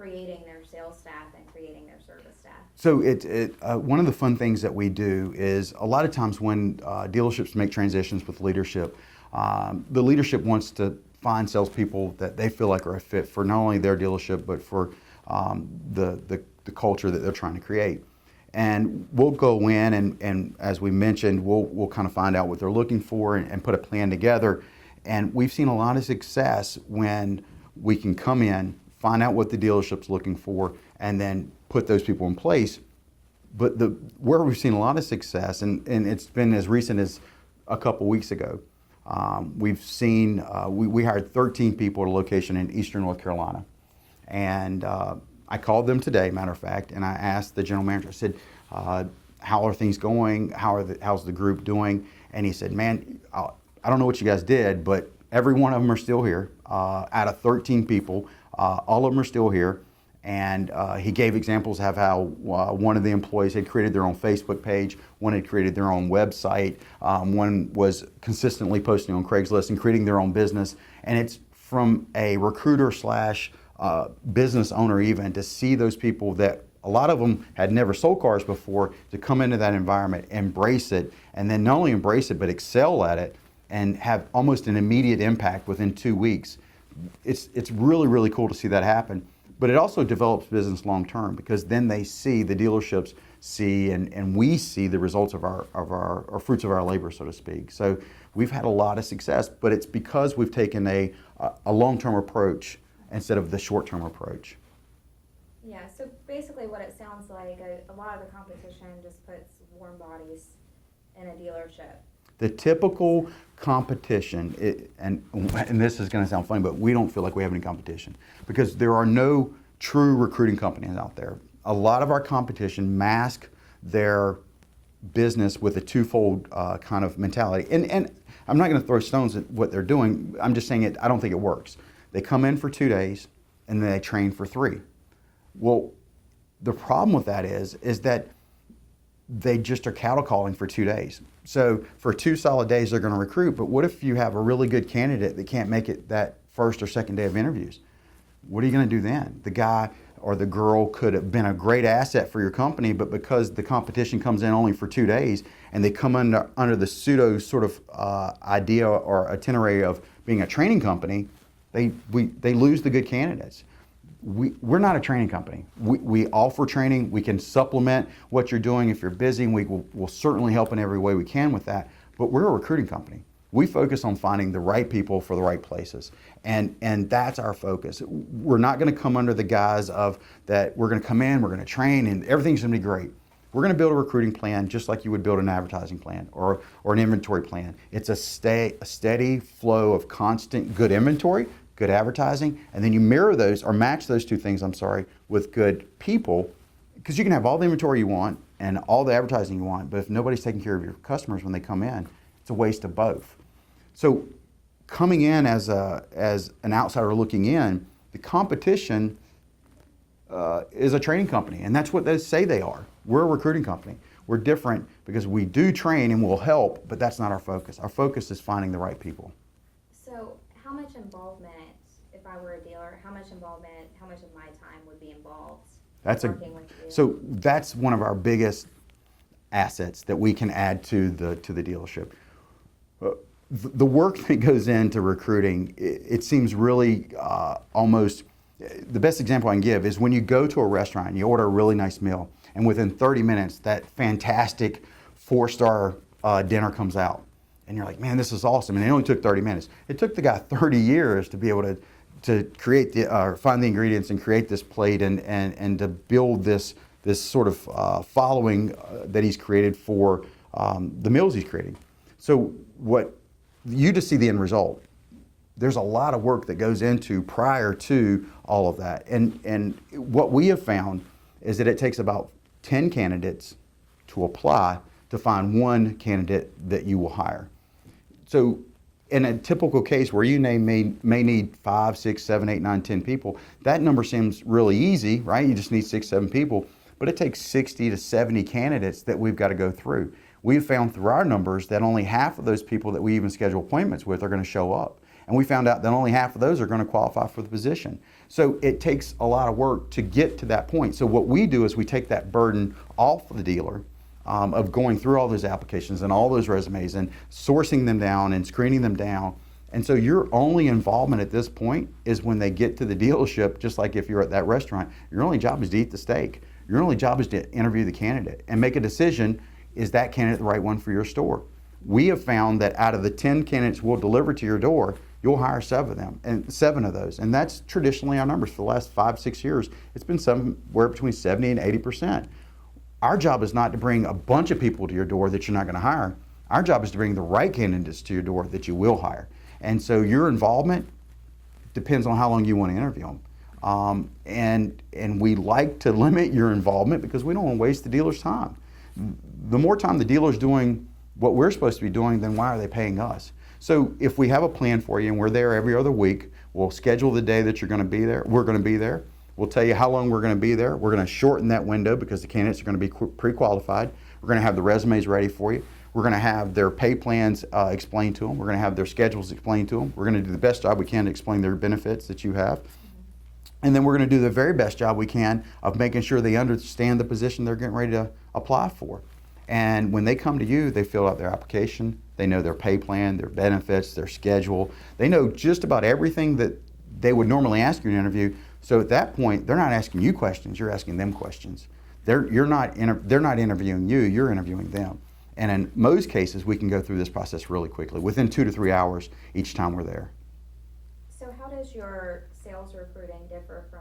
creating their sales staff and creating their service staff? So one of the fun things that we do is a lot of times when dealerships make transitions with leadership, the leadership wants to find salespeople that they feel like are a fit for not only their dealership but for the culture that they're trying to create. And we'll go in and as we mentioned, we'll kind of find out what they're looking for and put a plan together. And we've seen a lot of success when we can come in, find out what the dealership's looking for, and then put those people in place. But where we've seen a lot of success, and it's been as recent as a couple weeks ago, we've seen, we hired 13 people at a location in eastern North Carolina. And I called them today, matter of fact, and I asked the general manager, I said, how are things going? How's the group doing? And he said, man, I don't know what you guys did, but every one of them are still here. Out of 13 people, all of them are still here. And he gave examples of how one of the employees had created their own Facebook page, one had created their own website, one was consistently posting on Craigslist and creating their own business. And it's from a recruiter slash business owner even to see those people that a lot of them had never sold cars before to come into that environment, embrace it, and then not only embrace it but excel at it and have almost an immediate impact within 2 weeks. It's really, really cool to see that happen. But it also develops business long term because then they see, the dealerships see, and we see the results of our fruits of our labor, so to speak. So we've had a lot of success, but it's because we've taken a long-term approach instead of the short-term approach. Yeah, so basically what it sounds like, a lot of the competition just puts warm bodies in a dealership. The typical competition, and this is going to sound funny, but we don't feel like we have any competition because there are no true recruiting companies out there. A lot of our competition mask their business with a twofold kind of mentality. And I'm not going to throw stones at what they're doing. I'm just saying I don't think it works. They come in for 2 days and then they train for 3. Well, the problem with that is that they just are cattle calling for 2 days. So for 2 solid days, they're going to recruit. But what if you have a really good candidate that can't make it that first or second day of interviews? What are you going to do then? The guy or the girl could have been a great asset for your company, but because the competition comes in only for 2 days and they come under the pseudo sort of idea or itinerary of being a training company, they lose the good candidates. We're not a training company. We offer training. We can supplement what you're doing if you're busy, and we'll certainly help in every way we can with that. But we're a recruiting company. We focus on finding the right people for the right places, and that's our focus. We're not going to come under the guise of that we're going to come in, we're going to train, and everything's going to be great. We're going to build a recruiting plan just like you would build an advertising plan or an inventory plan. It's a steady flow of constant good inventory, good advertising, and then you mirror those or match those two things, with good people, because you can have all the inventory you want and all the advertising you want, but if nobody's taking care of your customers when they come in, it's a waste of both. So coming in as an outsider looking in, the competition is a training company, and that's what they say they are. We're a recruiting company. We're different because we do train and we'll help, but that's not our focus. Our focus is finding the right people. So how much involvement, if I were a dealer, how much of my time would be involved working with you? So that's one of our biggest assets that we can add to the dealership. The work that goes into recruiting, it seems really almost, the best example I can give is when you go to a restaurant and you order a really nice meal, and within 30 minutes, that fantastic 4-star dinner comes out. And you're like, man, this is awesome. And it only took 30 minutes. It took the guy 30 years to be able to create find the ingredients and create this plate and to build this sort of following that he's created for the meals he's creating. So what you just see the end result. There's a lot of work that goes into prior to all of that. And what we have found is that it takes about 10 candidates to apply to find one candidate that you will hire. So in a typical case where you may need 5, 6, 7, 8, 9, 10 people, that number seems really easy, right? You just need 6, 7 people, but it takes 60 to 70 candidates that we've got to go through. We've found through our numbers that only half of those people that we even schedule appointments with are going to show up. And we found out that only half of those are going to qualify for the position. So it takes a lot of work to get to that point. So what we do is we take that burden off the dealer of going through all those applications and all those resumes and sourcing them down and screening them down. And so your only involvement at this point is when they get to the dealership, just like if you're at that restaurant, your only job is to eat the steak. Your only job is to interview the candidate and make a decision, is that candidate the right one for your store? We have found that out of the 10 candidates we'll deliver to your door, you'll hire 7 of them, and 7 of those. And that's traditionally our numbers for the last 5-6 years. It's been somewhere between 70 and 80%. Our job is not to bring a bunch of people to your door that you're not going to hire. Our job is to bring the right candidates to your door that you will hire. And so your involvement depends on how long you want to interview them. And we like to limit your involvement because we don't want to waste the dealer's time. The more time the dealer's doing what we're supposed to be doing, then why are they paying us? So if we have a plan for you and we're there every other week, we'll schedule the day that you're going to be there. We're going to be there. We'll tell you how long we're going to be there. We're going to shorten that window because the candidates are going to be pre-qualified. We're going to have the resumes ready for you. We're going to have their pay plans explained to them. We're going to have their schedules explained to them. We're going to do the best job we can to explain their benefits that you have. And then we're going to do the very best job we can of making sure they understand the position they're getting ready to apply for. And when they come to you, they fill out their application. They know their pay plan, their benefits, their schedule. They know just about everything that they would normally ask you in an interview. So at that point, they're not asking you questions, you're asking them questions. They're not interviewing you, you're interviewing them. And in most cases, we can go through this process really quickly, within 2 to 3 hours each time we're there. So how does your sales recruiting differ from